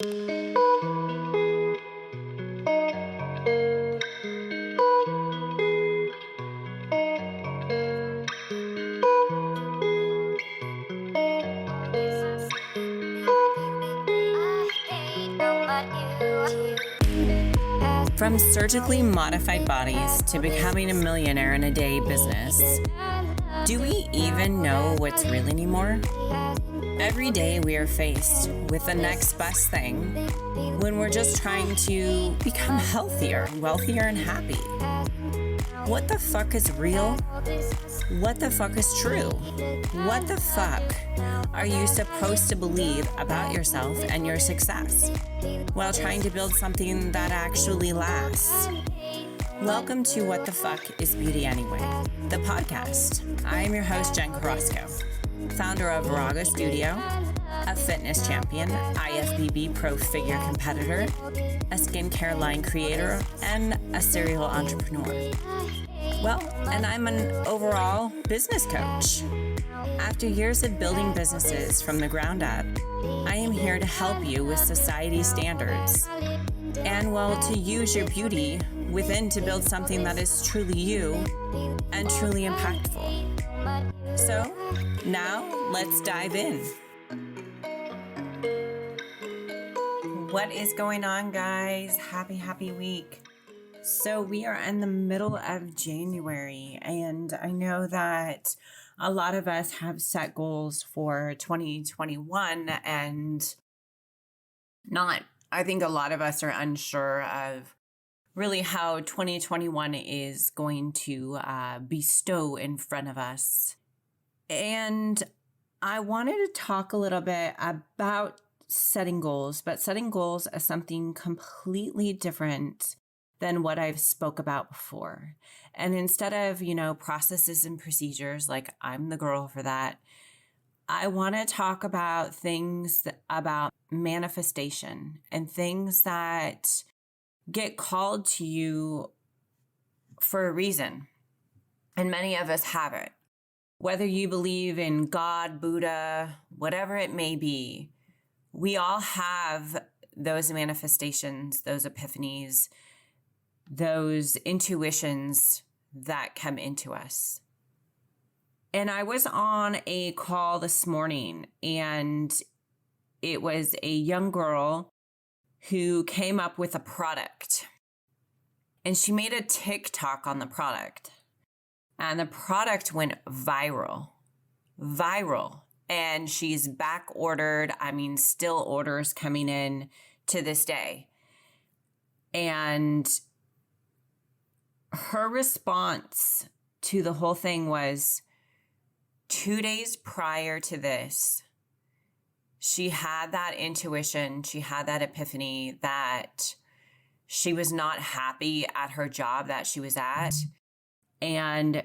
From surgically modified bodies to becoming a millionaire in a day business, do we even know what's real anymore? Every day we are faced with the next best thing when we're just trying to become healthier, wealthier, and happy. What the fuck is real? What the fuck is true? What the fuck are you supposed to believe about yourself and your success while trying to build something that actually lasts? Welcome to What the Fuck is Beauty Anyway, the podcast. I am your host, Jen Carrasco, founder of Raga Studio, a fitness champion, IFBB pro figure competitor, a skincare line creator, and a serial entrepreneur. Well, and I'm an overall business coach. After years of building businesses from the ground up, I am here to help you with society standards and, well, to use your beauty within to build something that is truly you and truly impactful. So now let's dive in. What is going on, guys? Happy week. So we are in the middle of January, and I know that a lot of us have set goals for 2021 and I think a lot of us are unsure of really how 2021 is going to bestow in front of us. And I wanted to talk a little bit about setting goals, but setting goals as something completely different than what I've spoke about before. And instead of, processes and procedures, like I'm the girl for that, I want to talk about things about manifestation and things that get called to you for a reason. And many of us have it. Whether you believe in God, Buddha, whatever it may be, we all have those manifestations, those epiphanies, those intuitions that come into us. And I was on a call this morning, and it was a young girl who came up with a product. And she made a TikTok on the product. And the product went viral. And she's back ordered. Still orders coming in to this day. And her response to the whole thing was 2 days prior to this, she had that intuition, she had that epiphany that she was not happy at her job that she was at, and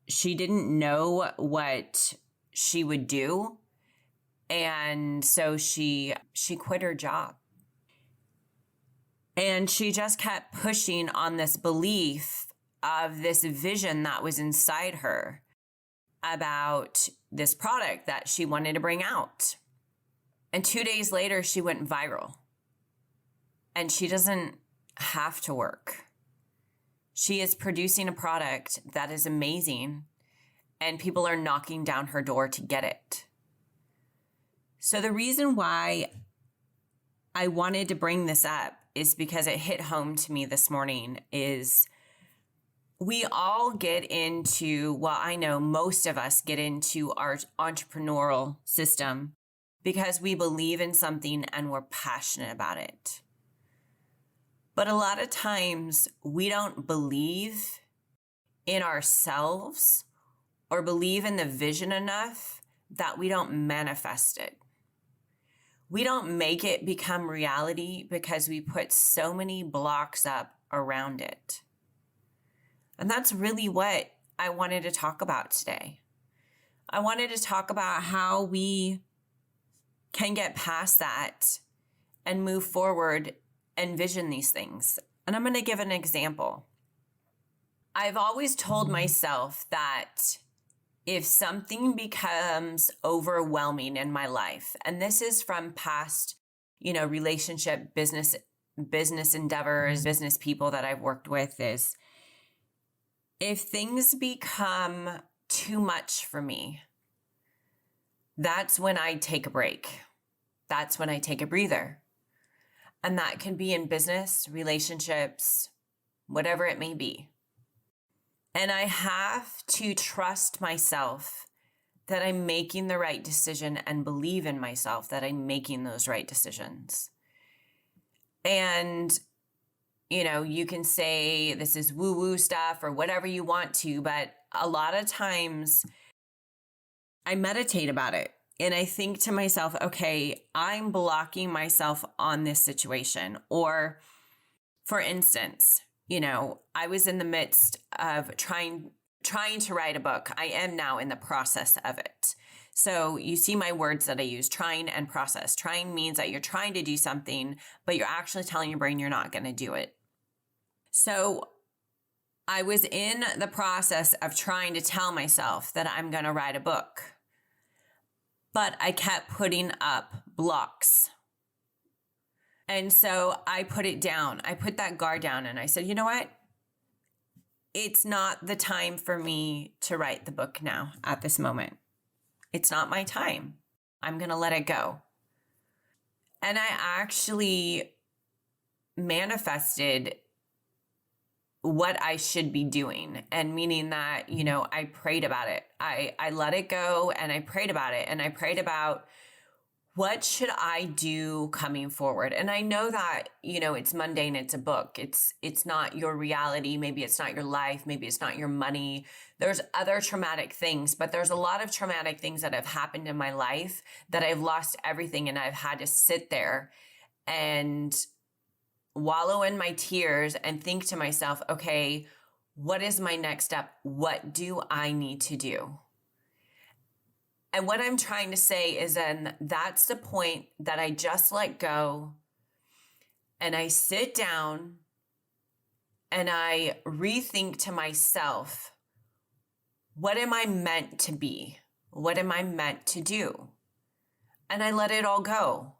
she didn't know what she would do. And so she quit her job. And she just kept pushing on this belief of this vision that was inside her about this product that she wanted to bring out. And 2 days later, she went viral. And she doesn't have to work. She is producing a product that is amazing, and people are knocking down her door to get it. So the reason why I wanted to bring this up is because it hit home to me this morning is we all get into, I know most of us get into our entrepreneurial system because we believe in something and we're passionate about it. But a lot of times we don't believe in ourselves or believe in the vision enough that we don't manifest it. We don't make it become reality because we put so many blocks up around it. And that's really what I wanted to talk about today. I wanted to talk about how we can get past that and move forward and vision these things. And I'm going to give an example. I've always told myself that if something becomes overwhelming in my life, and this is from past relationship, business endeavors, business people that I've worked with is if things become too much for me, that's when I take a break. That's when I take a breather. And that can be in business, relationships, whatever it may be. And I have to trust myself that I'm making the right decision and believe in myself that I'm making those right decisions. And, you can say this is woo-woo stuff or whatever you want to, but a lot of times I meditate about it and I think to myself, okay, I'm blocking myself on this situation. Or for instance, I was in the midst of trying to write a book. I am now in the process of it. So you see my words that I use, trying and process. Trying means that you're trying to do something, but you're actually telling your brain you're not going to do it. So I was in the process of trying to tell myself that I'm going to write a book, but I kept putting up blocks. And so I put it down. I put that guard down and I said, you know what? It's not the time for me to write the book now at this moment. It's not my time. I'm going to let it go. And I actually manifested what I should be doing. And meaning that, I prayed about it. I let it go and I prayed about it. And I prayed about what should I do coming forward? And I know that, it's mundane. It's a book. It's not your reality. Maybe it's not your life. Maybe it's not your money. There's other traumatic things, but there's a lot of traumatic things that have happened in my life that I've lost everything. And I've had to sit there and wallow in my tears and think to myself, okay, what is my next step? What do I need to do? And what I'm trying to say is then that's the point that I just let go and I sit down and I rethink to myself, what am I meant to be? What am I meant to do? And I let it all go.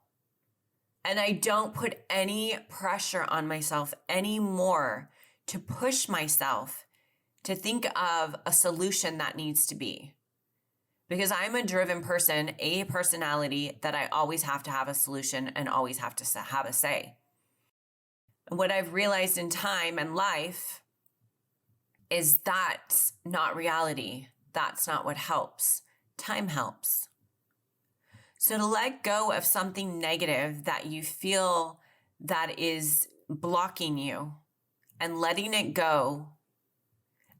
And I don't put any pressure on myself anymore to push myself to think of a solution that needs to be. Because I'm a driven person, a personality that I always have to have a solution and always have to have a say. And what I've realized in time and life is that's not reality. That's not what helps. Time helps. So to let go of something negative that you feel that is blocking you and letting it go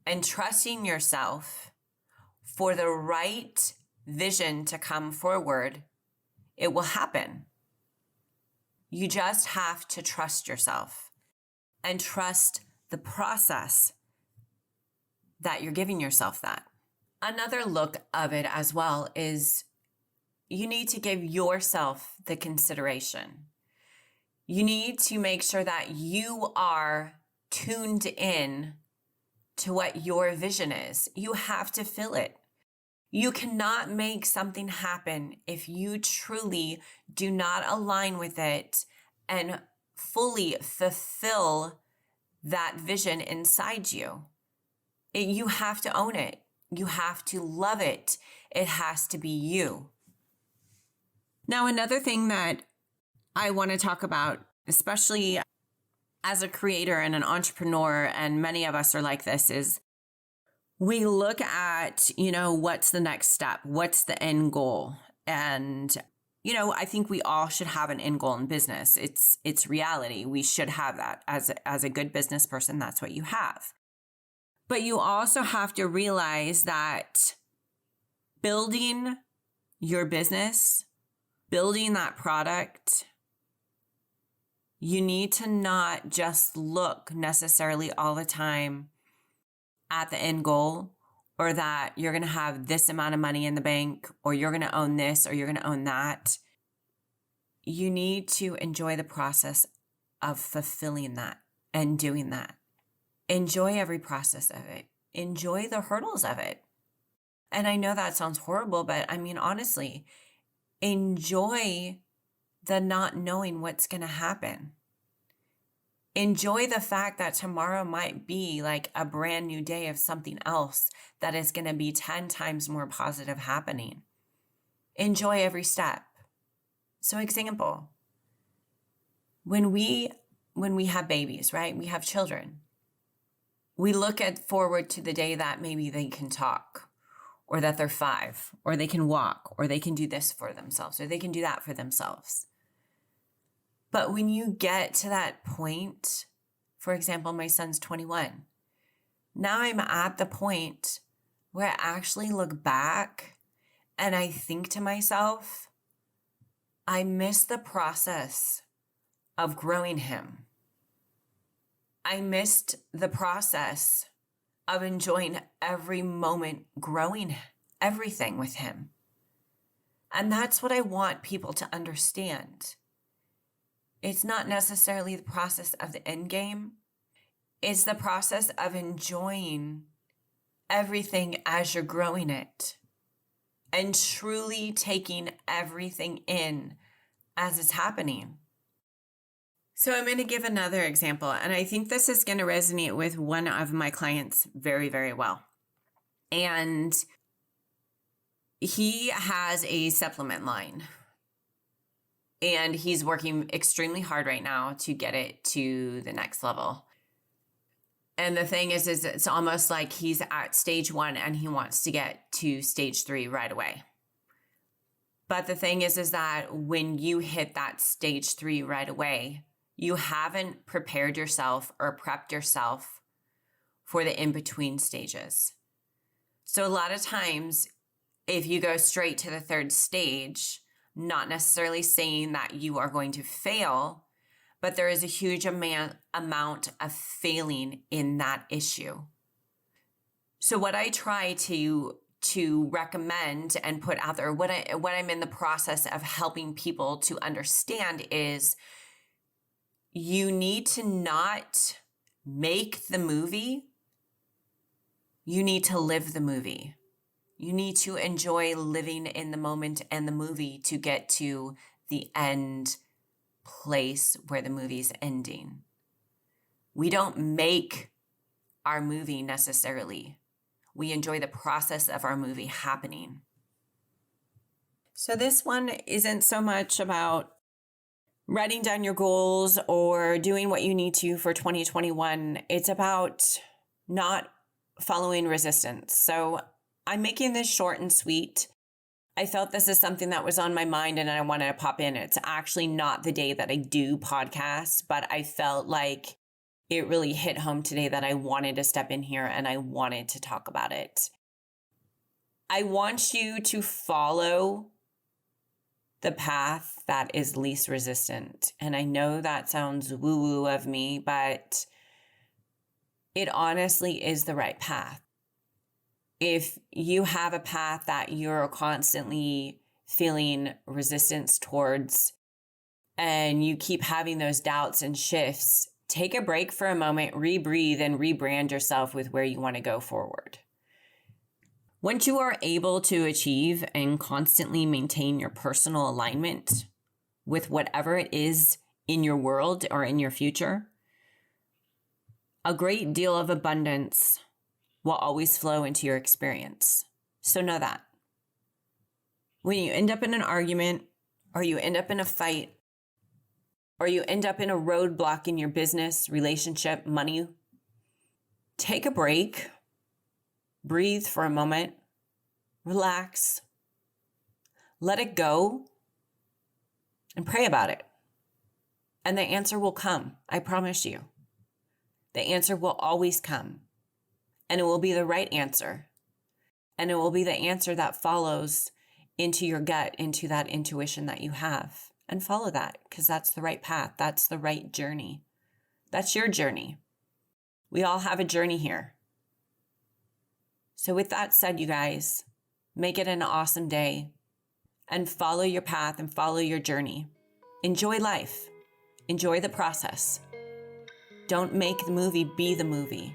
and trusting yourself for the right vision to come forward, it will happen. You just have to trust yourself and trust the process that you're giving yourself that. Another look of it as well is you need to give yourself the consideration. You need to make sure that you are tuned in to what your vision is. You have to feel it. You cannot make something happen if you truly do not align with it and fully fulfill that vision inside you. You have to own it. You have to love it. It has to be you. Now, another thing that I want to talk about, especially as a creator and an entrepreneur, and many of us are like this, is we look at, what's the next step? What's the end goal? And, I think we all should have an end goal in business. It's reality. We should have that as a good business person. That's what you have. But you also have to realize that building your business, building that product, you need to not just look necessarily all the time at the end goal, or that you're going to have this amount of money in the bank, or you're going to own this, or you're going to own that. You need to enjoy the process of fulfilling that and doing that. Enjoy every process of it. Enjoy the hurdles of it. And I know that sounds horrible, but I mean, honestly, enjoy the not knowing what's going to happen. Enjoy the fact that tomorrow might be like a brand new day of something else that is going to be 10 times more positive happening. Enjoy every step. So example, when we have babies, right? We have children. We look forward to the day that maybe they can talk, or that they're 5, or they can walk, or they can do this for themselves, or they can do that for themselves. But when you get to that point, for example, my son's 21. Now I'm at the point where I actually look back and I think to myself, I miss the process of growing him. I missed the process of enjoying every moment, growing everything with him. And that's what I want people to understand. It's not necessarily the process of the end game. It's the process of enjoying everything as you're growing it and truly taking everything in as it's happening. So I'm going to give another example, and I think this is going to resonate with one of my clients very, very well. And he has a supplement line. And he's working extremely hard right now to get it to the next level. And the thing is it's almost like he's at stage 1 and he wants to get to stage 3 right away. But the thing is that when you hit that stage 3 right away, you haven't prepared yourself or prepped yourself for the in-between stages. So a lot of times, if you go straight to the 3rd stage, not necessarily saying that you are going to fail, but there is a huge amount of failing in that issue. So what I try to recommend and put out there, what I'm in the process of helping people to understand is you need to not make the movie, you need to live the movie. You need to enjoy living in the moment and the movie to get to the end place where the movie's ending. We don't make our movie necessarily. We enjoy the process of our movie happening. So this one isn't so much about writing down your goals or doing what you need to for 2021. It's about not following resistance. So I'm making this short and sweet. I felt this is something that was on my mind and I wanted to pop in. It's actually not the day that I do podcasts, but I felt like it really hit home today that I wanted to step in here and I wanted to talk about it. I want you to follow the path that is least resistant. And I know that sounds woo-woo of me, but it honestly is the right path. If you have a path that you're constantly feeling resistance towards and you keep having those doubts and shifts, take a break for a moment, rebreathe, and rebrand yourself with where you want to go forward. Once you are able to achieve and constantly maintain your personal alignment with whatever it is in your world or in your future, a great deal of abundance will always flow into your experience. So know that. When you end up in an argument, or you end up in a fight, or you end up in a roadblock in your business, relationship, money, take a break, breathe for a moment, relax, let it go, and pray about it. And the answer will come, I promise you. The answer will always come. And it will be the right answer. And it will be the answer that follows into your gut, into that intuition that you have. And follow that, because that's the right path. That's the right journey. That's your journey. We all have a journey here. So with that said, you guys, make it an awesome day. And follow your path and follow your journey. Enjoy life. Enjoy the process. Don't make the movie be the movie.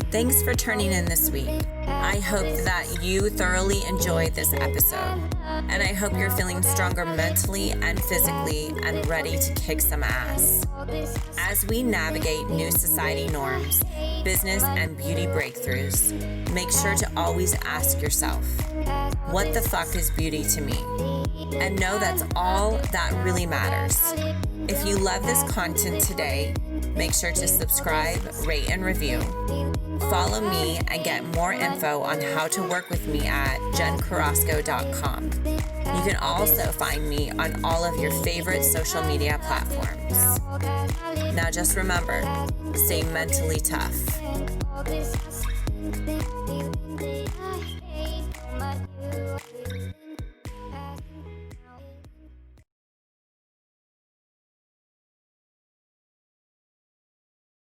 Thanks for turning in this week. I hope that you thoroughly enjoyed this episode, and I hope you're feeling stronger mentally and physically and ready to kick some ass. As we navigate new society norms, business and beauty breakthroughs, make sure to always ask yourself, what the fuck is beauty to me? And know that's all that really matters. If you love this content today, make sure to subscribe, rate, and review. Follow me and get more info on how to work with me at jencarrasco.com. You can also find me on all of your favorite social media platforms. Now just remember, stay mentally tough.